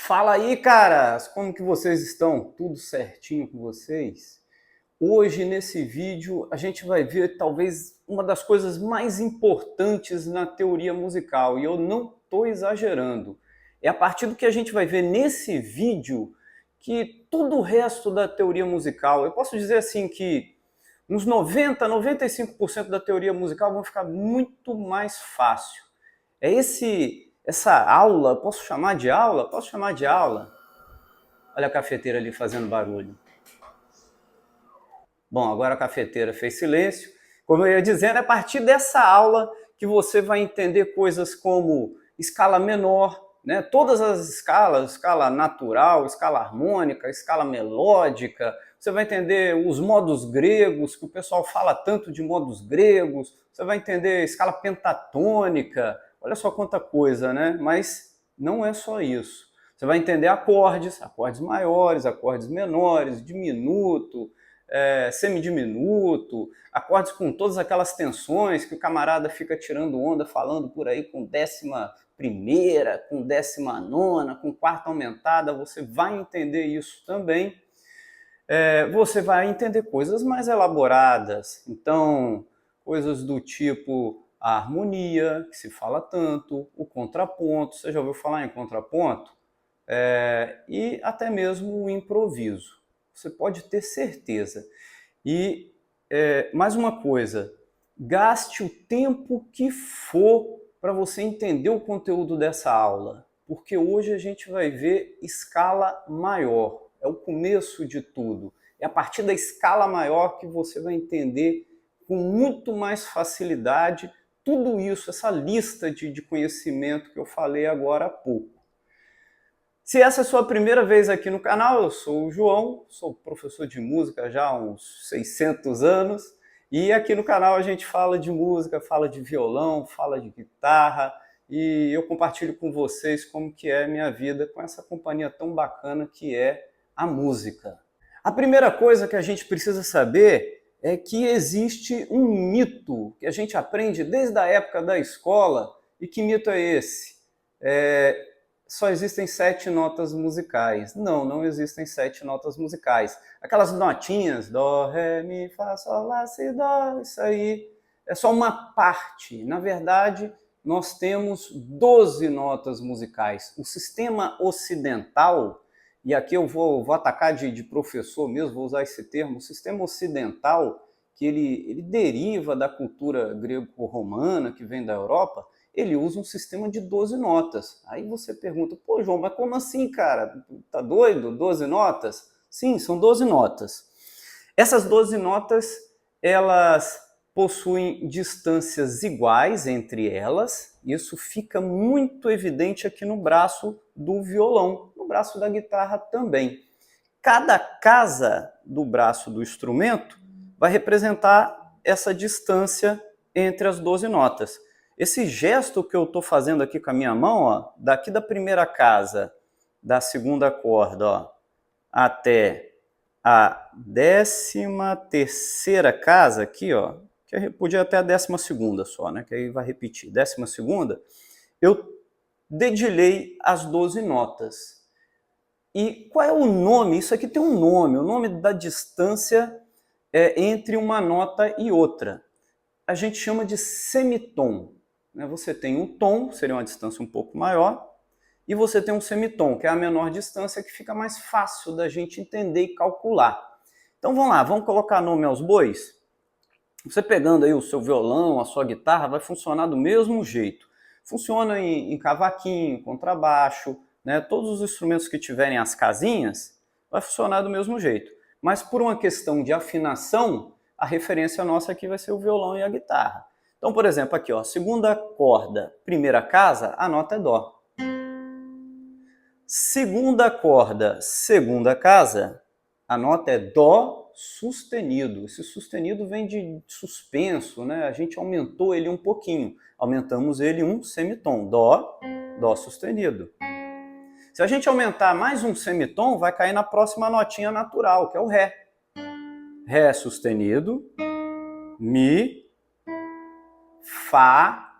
Fala aí, caras! Como que vocês estão? Tudo certinho com vocês? Hoje, nesse vídeo, a gente vai ver talvez uma das coisas mais importantes na teoria musical, e eu não estou exagerando. É a partir do que a gente vai ver nesse vídeo que todo o resto da teoria musical, eu posso dizer assim que uns 90, 95% da teoria musical vão ficar muito mais fácil. Essa aula, posso chamar de aula? Posso chamar de aula? Olha a cafeteira ali fazendo barulho. Bom, agora a cafeteira fez silêncio. Como eu ia dizendo, é a partir dessa aula que você vai entender coisas como escala menor, né? Todas as escalas, escala natural, escala harmônica, escala melódica. Você vai entender os modos gregos, que o pessoal fala tanto de modos gregos. Você vai entender escala pentatônica. Olha só quanta coisa, né? Mas não é só isso. Você vai entender acordes, acordes maiores, acordes menores, diminuto, semidiminuto, acordes com todas aquelas tensões que o camarada fica tirando onda, falando por aí com 11ª, com 19ª, com quarta aumentada. Você vai entender isso também. Você vai entender coisas mais elaboradas, então coisas do tipo a harmonia, que se fala tanto, o contraponto, você já ouviu falar em contraponto? E até mesmo o improviso. Você pode ter certeza. E mais uma coisa, gaste o tempo que for para você entender o conteúdo dessa aula, porque hoje a gente vai ver escala maior, é o começo de tudo. É a partir da escala maior que você vai entender com muito mais facilidade tudo isso, essa lista de conhecimento que eu falei agora há pouco. Se essa é a sua primeira vez aqui no canal, eu sou o João, sou professor de música já há uns 600 anos, e aqui no canal a gente fala de música, fala de violão, fala de guitarra, e eu compartilho com vocês como que é a minha vida com essa companhia tão bacana que é a música. A primeira coisa que a gente precisa saber é que existe um mito que a gente aprende desde a época da escola. E que mito é esse? Só existem 7 notas musicais. Não, não existem 7 notas musicais. Aquelas notinhas, dó, ré, mi, fá, sol, lá, si, dó, isso aí é só uma parte. Na verdade, nós temos 12 notas musicais. O sistema ocidental, e aqui eu vou atacar de professor mesmo, vou usar esse termo, o sistema ocidental, que ele deriva da cultura grego-romana, que vem da Europa, ele usa um sistema de 12 notas. Aí você pergunta, pô, João, mas como assim, cara? Tá doido? 12 notas? Sim, são 12 notas. Essas 12 notas, elas possuem distâncias iguais entre elas. Isso fica muito evidente aqui no braço do violão, no braço da guitarra também. Cada casa do braço do instrumento vai representar essa distância entre as 12 notas. Esse gesto que eu estou fazendo aqui com a minha mão, ó, daqui da primeira casa, da segunda corda, ó, até a 13ª casa aqui, ó, que podia até a 12ª só, né, que aí vai repetir, 12ª, eu dedilhei as 12 notas. E qual é o nome? Isso aqui tem um nome, o nome da distância entre uma nota e outra. A gente chama de semitom. Você tem um tom, seria uma distância um pouco maior, e você tem um semitom, que é a menor distância, que fica mais fácil da gente entender e calcular. Então vamos lá, vamos colocar nome aos bois? Você pegando aí o seu violão, a sua guitarra, vai funcionar do mesmo jeito. Funciona em cavaquinho, contrabaixo, né? Todos os instrumentos que tiverem as casinhas, vai funcionar do mesmo jeito. Mas por uma questão de afinação, a referência nossa aqui vai ser o violão e a guitarra. Então, por exemplo, aqui, ó, segunda corda, primeira casa, a nota é dó. Segunda corda, segunda casa, a nota é dó sustenido. Esse sustenido vem de suspenso, né? A gente aumentou ele um pouquinho. Aumentamos ele um semitom. Dó, dó sustenido. Se a gente aumentar mais um semitom, vai cair na próxima notinha natural, que é o ré. Ré sustenido, mi, fá,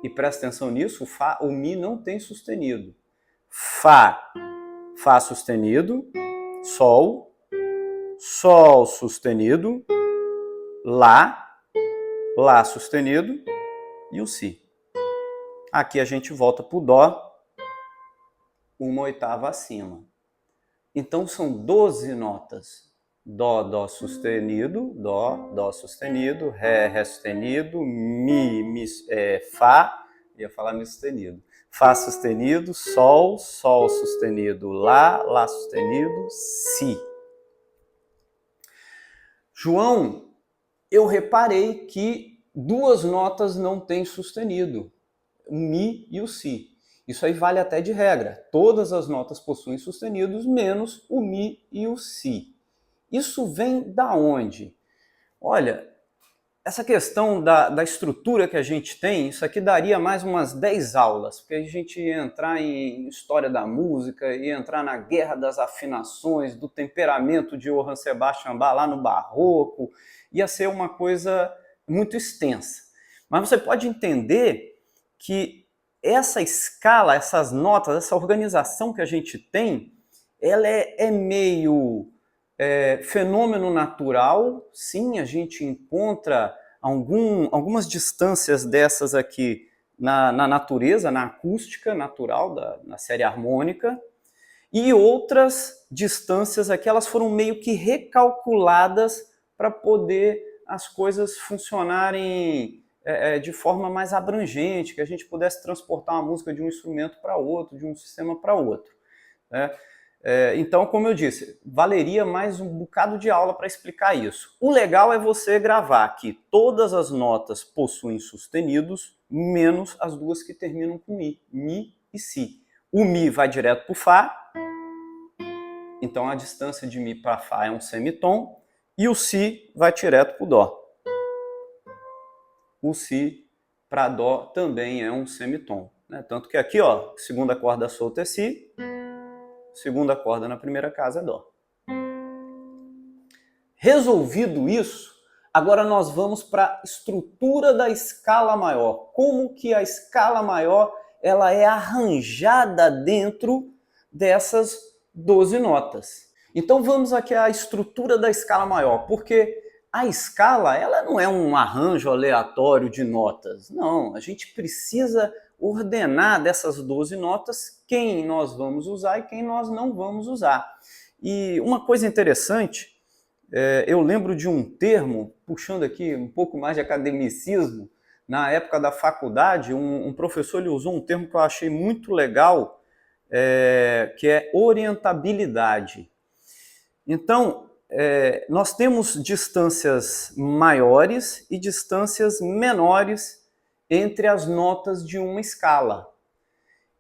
e presta atenção nisso, o mi não tem sustenido. Fá, Fá sustenido, Sol, Sol sustenido, Lá, Lá sustenido e o Si. Aqui a gente volta para o Dó, uma oitava acima. Então são 12 notas. Dó, Dó sustenido, Dó, Dó sustenido, Ré, Ré sustenido, Mi, Fá, ia falar Mi sustenido. Fá sustenido, Sol, Sol sustenido, Lá, Lá sustenido, Si. João, eu reparei que duas notas não têm sustenido, o Mi e o Si. Isso aí vale até de regra. Todas as notas possuem sustenidos, menos o Mi e o Si. Isso vem da onde? Olha, essa questão da estrutura que a gente tem, isso aqui daria mais umas 10 aulas, porque a gente ia entrar em história da música, ia entrar na guerra das afinações, do temperamento de Johann Sebastian Bach lá no Barroco, ia ser uma coisa muito extensa. Mas você pode entender que essa escala, essas notas, essa organização que a gente tem, ela é meio fenômeno natural. Sim, a gente encontra algumas distâncias dessas aqui na natureza, na acústica natural, na série harmônica, e outras distâncias aqui, elas foram meio que recalculadas para poder as coisas funcionarem de forma mais abrangente, que a gente pudesse transportar uma música de um instrumento para outro, de um sistema para outro, né? Então, como eu disse, valeria mais um bocado de aula para explicar isso. O legal é você gravar que todas as notas possuem sustenidos, menos as duas que terminam com Mi e Si. O Mi vai direto para o Fá, então a distância de Mi para Fá é um semitom, e o Si vai direto para o Dó. O Si para Dó também é um semitom, né? Tanto que aqui, ó, segunda corda solta é Si, segunda corda na primeira casa é Dó. Resolvido isso, agora nós vamos para a estrutura da escala maior. Como que a escala maior ela é arranjada dentro dessas 12 notas. Então vamos aqui à estrutura da escala maior, porque a escala ela não é um arranjo aleatório de notas. Não, a gente precisa ordenar dessas 12 notas quem nós vamos usar e quem nós não vamos usar. E uma coisa interessante, eu lembro de um termo, puxando aqui um pouco mais de academicismo, na época da faculdade, um professor ele usou um termo que eu achei muito legal, que é orientabilidade. Então, nós temos distâncias maiores e distâncias menores entre as notas de uma escala.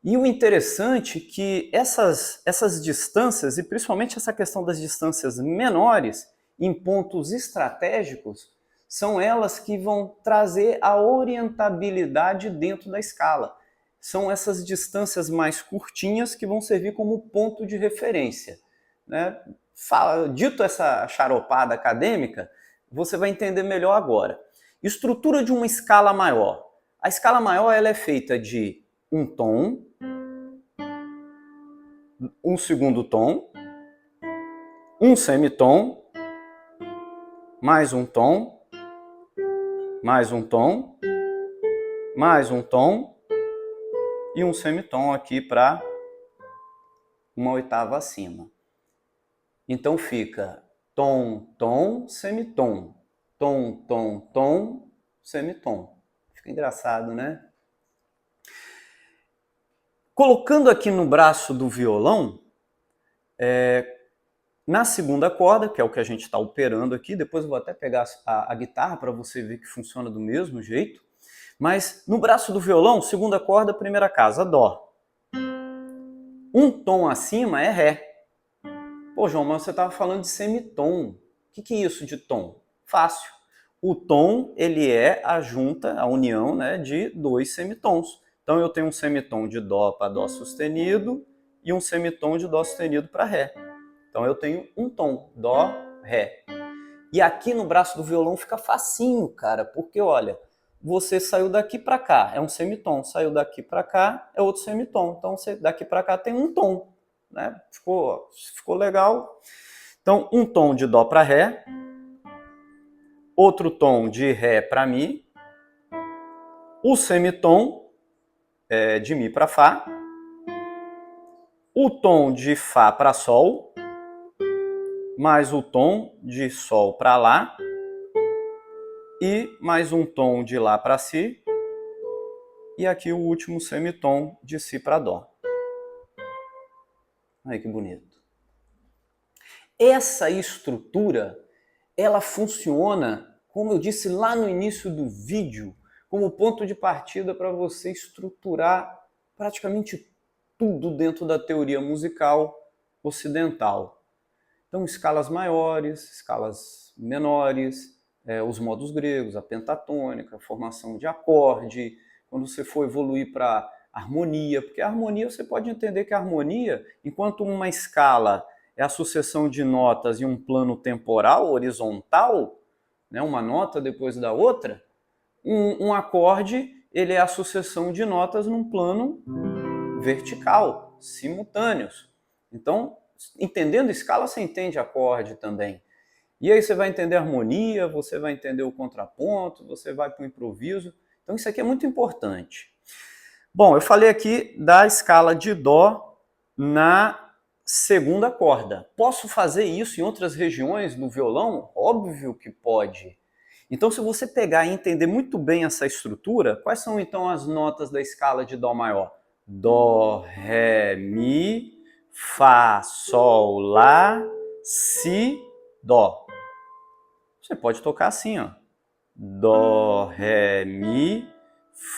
E o interessante é que essas distâncias, e principalmente essa questão das distâncias menores, em pontos estratégicos, são elas que vão trazer a orientabilidade dentro da escala. São essas distâncias mais curtinhas que vão servir como ponto de referência, né? Dito essa charopada acadêmica, você vai entender melhor agora. Estrutura de uma escala maior. A escala maior ela é feita de um tom, um segundo tom, um semitom, mais um tom, mais um tom, mais um tom e um semitom aqui para uma oitava acima. Então fica tom, tom, semitom, tom, tom, tom, semitom. Fica engraçado, né? Colocando aqui no braço do violão, na segunda corda, que é o que a gente está operando aqui, depois eu vou até pegar a guitarra para você ver que funciona do mesmo jeito, mas no braço do violão, segunda corda, primeira casa, Dó. Um tom acima é Ré. Pô, João, mas você estava falando de semitom. O que é isso de tom? Fácil. O tom, ele é a junta, a união, né, de dois semitons. Então eu tenho um semitom de Dó para Dó sustenido e um semitom de Dó sustenido para Ré. Então eu tenho um tom, Dó, Ré. E aqui no braço do violão fica facinho, cara, porque olha, você saiu daqui para cá, é um semitom, saiu daqui para cá, é outro semitom. Então daqui para cá tem um tom. né? Ficou legal. Então, um tom de Dó para Ré, outro tom de Ré para Mi, o semitom de Mi para Fá, o tom de Fá para Sol, mais o tom de Sol para Lá, e mais um tom de Lá para Si, e aqui o último semitom de Si para Dó. Olha que bonito. Essa estrutura, ela funciona, como eu disse lá no início do vídeo, como ponto de partida para você estruturar praticamente tudo dentro da teoria musical ocidental. Então, escalas maiores, escalas menores, os modos gregos, a pentatônica, a formação de acorde, quando você for evoluir para harmonia, porque a harmonia, você pode entender que a harmonia, enquanto uma escala é a sucessão de notas em um plano temporal, horizontal, né, uma nota depois da outra, um acorde ele é a sucessão de notas num plano vertical, simultâneos. Então, entendendo escala, você entende acorde também. E aí você vai entender harmonia, você vai entender o contraponto, você vai para o improviso. Então isso aqui é muito importante. Bom, eu falei aqui da escala de Dó na segunda corda. Posso fazer isso em outras regiões do violão? Óbvio que pode. Então, se você pegar e entender muito bem essa estrutura, quais são então as notas da escala de Dó maior? Dó, Ré, Mi, Fá, Sol, Lá, Si, Dó. Você pode tocar assim, ó. Dó, Ré, Mi,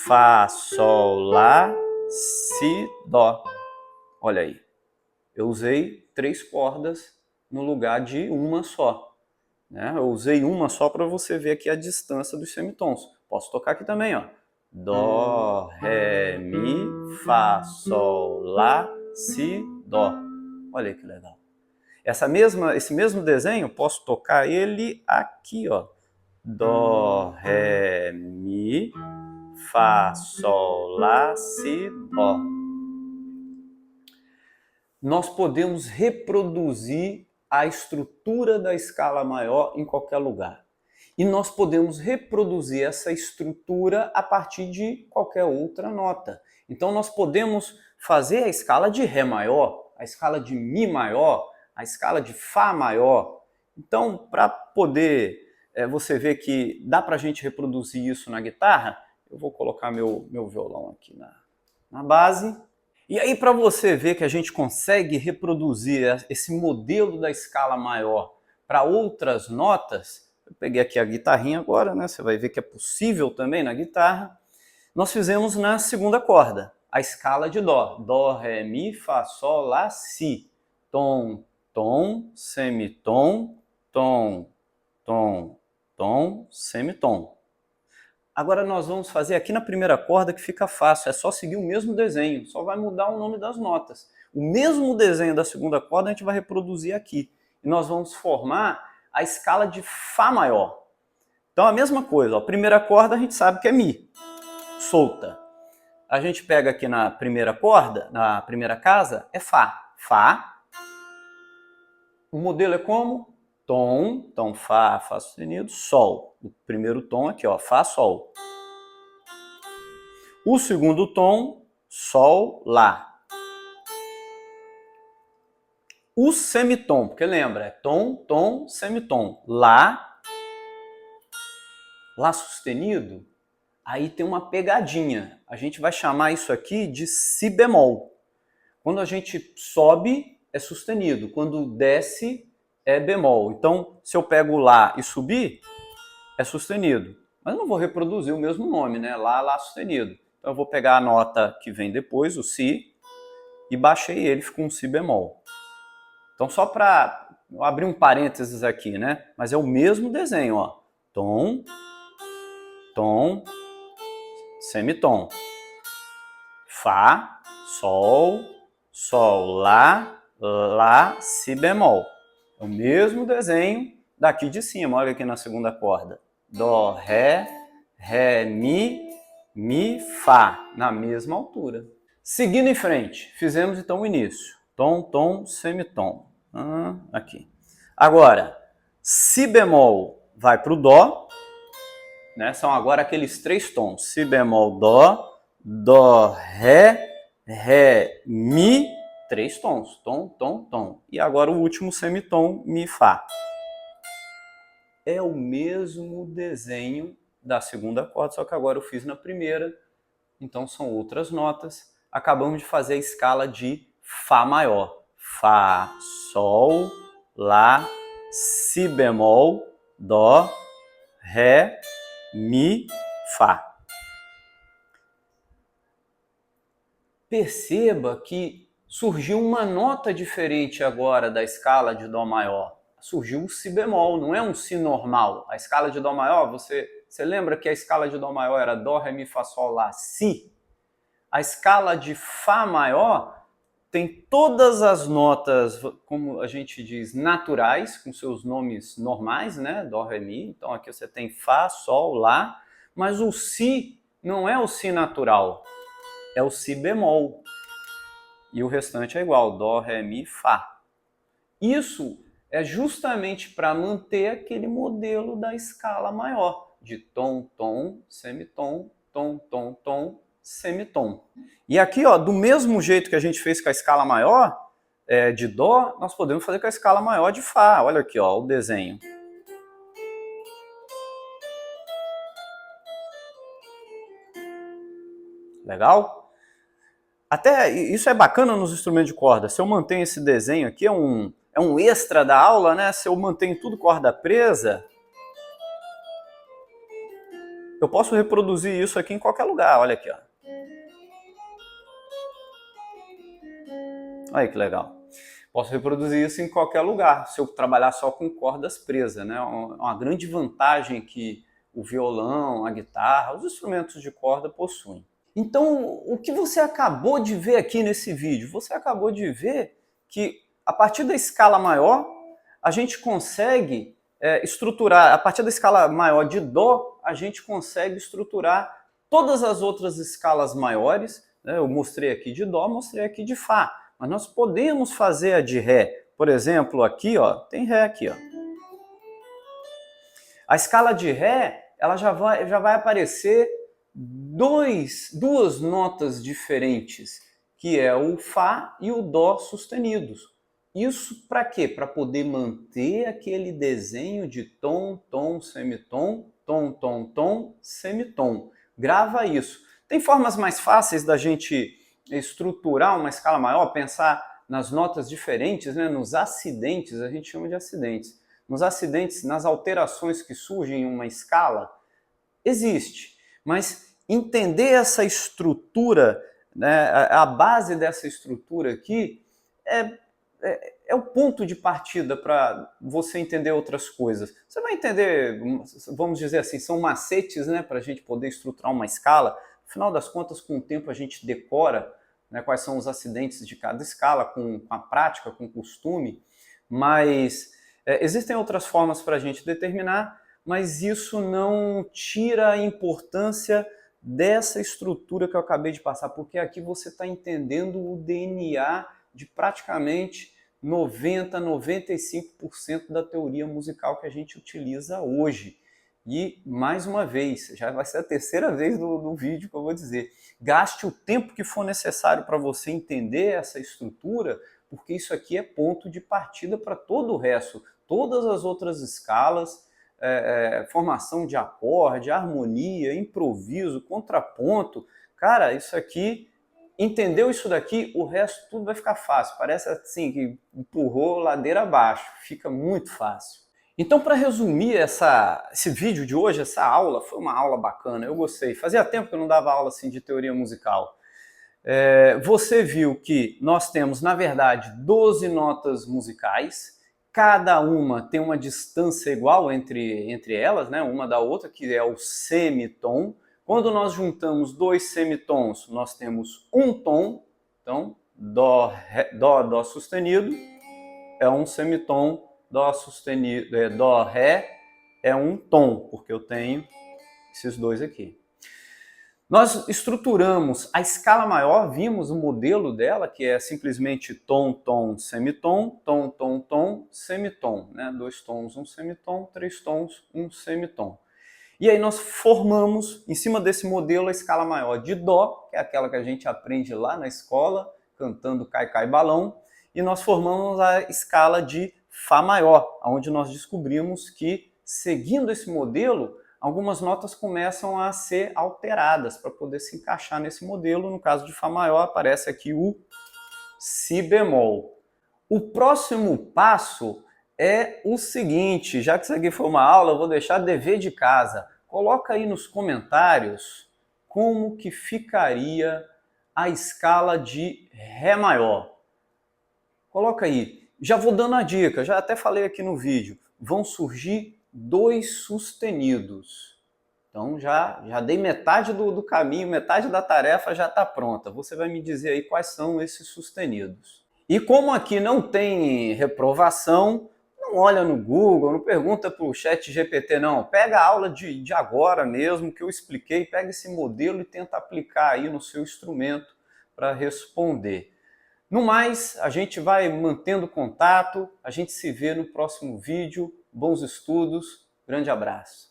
Fá, Sol, Lá, Si, Dó. Olha aí. Eu usei 3 cordas no lugar de uma só. Né? Eu usei uma só para você ver aqui a distância dos semitons. Posso tocar aqui também, ó. Dó, Ré, Mi, Fá, Sol, Lá, Si, Dó. Olha aí que legal. Esse mesmo desenho, posso tocar ele aqui, ó. Dó, Ré, Mi, Fá, Sol, Lá, Si, Dó. Nós podemos reproduzir a estrutura da escala maior em qualquer lugar. E nós podemos reproduzir essa estrutura a partir de qualquer outra nota. Então nós podemos fazer a escala de Ré maior, a escala de Mi maior, a escala de Fá maior. Então, para poder você ver que dá para a gente reproduzir isso na guitarra, eu vou colocar meu violão aqui na base. E aí, para você ver que a gente consegue reproduzir esse modelo da escala maior para outras notas, eu peguei aqui a guitarrinha agora, né? Você vai ver que é possível também na guitarra. Nós fizemos na segunda corda, a escala de Dó. Dó, Ré, Mi, Fá, Sol, Lá, Si. Tom, tom, semitom, tom, tom, tom, semitom. Agora nós vamos fazer aqui na primeira corda que fica fácil, é só seguir o mesmo desenho, só vai mudar o nome das notas. O mesmo desenho da segunda corda a gente vai reproduzir aqui. E nós vamos formar a escala de Fá maior. Então a mesma coisa, ó, primeira corda a gente sabe que é Mi, solta. A gente pega aqui na primeira corda, na primeira casa, é Fá. Fá. O modelo é como? Tom, então Fá, Fá sustenido, Sol. O primeiro tom aqui, ó, Fá, Sol. O segundo tom, Sol, Lá. O semitom, porque lembra, é tom, tom, semitom. Lá, Lá sustenido, aí tem uma pegadinha. A gente vai chamar isso aqui de Si bemol. Quando a gente sobe, é sustenido. Quando desce, é bemol. Então, se eu pego Lá e subir, é sustenido. Mas eu não vou reproduzir o mesmo nome, né? Lá, Lá sustenido. Então eu vou pegar a nota que vem depois, o Si, e baixei ele, ficou um Si bemol. Então só para abrir um parênteses aqui, né? Mas é o mesmo desenho, ó. Tom, tom, semitom. Fá, Sol, Sol, Lá, Lá, Si bemol. É o mesmo desenho daqui de cima, olha aqui na segunda corda. Dó, Ré, Ré, Mi, Fá, na mesma altura. Seguindo em frente, fizemos então o início. tom, tom, semitom. Aqui. Agora, si bemol vai para o dó, né? São agora aqueles 3 tons. Si bemol, dó, ré, mi, 3 tons. Tom, tom, tom. E agora o último semitom, mi, fá. É o mesmo desenho da segunda corda, só que agora eu fiz na primeira, então são outras notas. Acabamos de fazer a escala de Fá maior. Fá, Sol, Lá, Si bemol, Dó, Ré, Mi, Fá. Perceba que surgiu uma nota diferente agora da escala de Dó maior. Surgiu o Si bemol, não é um Si normal. A escala de Dó maior, você lembra que a escala de Dó maior era Dó, Ré, Mi, Fá, Sol, Lá, Si? A escala de Fá maior tem todas as notas, como a gente diz, naturais, com seus nomes normais, né? Dó, Ré, Mi. Então aqui você tem Fá, Sol, Lá, mas o Si não é o Si natural, é o Si bemol. E o restante é igual, Dó, Ré, Mi, Fá. Isso é justamente para manter aquele modelo da escala maior, de tom, tom, semitom, tom, tom, tom, semitom. E aqui, ó, do mesmo jeito que a gente fez com a escala maior de Dó, nós podemos fazer com a escala maior de Fá. Olha aqui, ó, o desenho. Legal? Até isso é bacana nos instrumentos de corda. Se eu mantenho esse desenho aqui, é um extra da aula, né? Se eu mantenho tudo corda presa, eu posso reproduzir isso aqui em qualquer lugar. Olha aqui, ó. Olha que legal. Posso reproduzir isso em qualquer lugar, se eu trabalhar só com cordas presas, né? Uma grande vantagem que o violão, a guitarra, os instrumentos de corda possuem. Então, o que você acabou de ver aqui nesse vídeo? Você acabou de ver que a partir da escala maior, a gente consegue estruturar, a partir da escala maior de Dó, a gente consegue estruturar todas as outras escalas maiores, né? Eu mostrei aqui de Dó, mostrei aqui de Fá, mas nós podemos fazer a de Ré. Por exemplo, aqui, ó, tem Ré aqui, ó. A escala de Ré, ela já vai aparecer duas notas diferentes, que é o Fá e o Dó sustenidos. Isso para quê? Para poder manter aquele desenho de tom, tom, semitom, tom, tom, tom, semitom. Grava isso. Tem formas mais fáceis da gente estruturar uma escala maior, pensar nas notas diferentes, né? Nos acidentes, a gente chama de acidentes. Nos acidentes, nas alterações que surgem em uma escala, existe. Mas entender essa estrutura, né, a base dessa estrutura aqui, é o ponto de partida para você entender outras coisas. Você vai entender, vamos dizer assim, são macetes, né, para a gente poder estruturar uma escala. No final das contas, com o tempo, a gente decora, né, quais são os acidentes de cada escala, com a prática, com o costume, mas existem outras formas para a gente determinar, mas isso não tira a importância dessa estrutura que eu acabei de passar, porque aqui você está entendendo o DNA de praticamente 90, 95% da teoria musical que a gente utiliza hoje. E, mais uma vez, já vai ser a terceira vez do vídeo que eu vou dizer, gaste o tempo que for necessário para você entender essa estrutura, porque isso aqui é ponto de partida para todo o resto. Todas as outras escalas, formação de acorde, harmonia, improviso, contraponto, cara, isso aqui, entendeu isso daqui, o resto tudo vai ficar fácil. Parece assim que empurrou ladeira abaixo, fica muito fácil. Então, para resumir esse vídeo de hoje, essa aula, foi uma aula bacana, eu gostei. Fazia tempo que eu não dava aula assim, de teoria musical. Você viu que nós temos, na verdade, 12 notas musicais, cada uma tem uma distância igual entre elas, né, uma da outra, que é o semitom. Quando nós juntamos dois semitons, nós temos um tom. Então, Dó, Dó sustenido é um semitom, Dó sustenido, Dó, Ré é um tom, porque eu tenho esses dois aqui. Nós estruturamos a escala maior, vimos o modelo dela, que é simplesmente tom, tom, semitom, tom, tom, tom, semitom, né? 2 tons, 1 semitom, 3 tons, 1 semitom. E aí nós formamos, em cima desse modelo, a escala maior de Dó, que é aquela que a gente aprende lá na escola, cantando Cai Cai Balão, e nós formamos a escala de Fá maior, onde nós descobrimos que, seguindo esse modelo, algumas notas começam a ser alteradas para poder se encaixar nesse modelo. No caso de Fá maior, aparece aqui o Si bemol. O próximo passo é o seguinte, já que isso aqui foi uma aula, eu vou deixar dever de casa. Coloca aí nos comentários como que ficaria a escala de Ré maior. Coloca aí. Já vou dando a dica, já até falei aqui no vídeo. Vão surgir 2 sustenidos. Então já dei metade do caminho, metade da tarefa já está pronta. Você vai me dizer aí quais são esses sustenidos. E como aqui não tem reprovação, não olha no Google, não pergunta para o chat GPT, não. Pega a aula de agora mesmo, que eu expliquei, pega esse modelo e tenta aplicar aí no seu instrumento para responder. No mais, a gente vai mantendo contato, a gente se vê no próximo vídeo. Bons estudos, grande abraço.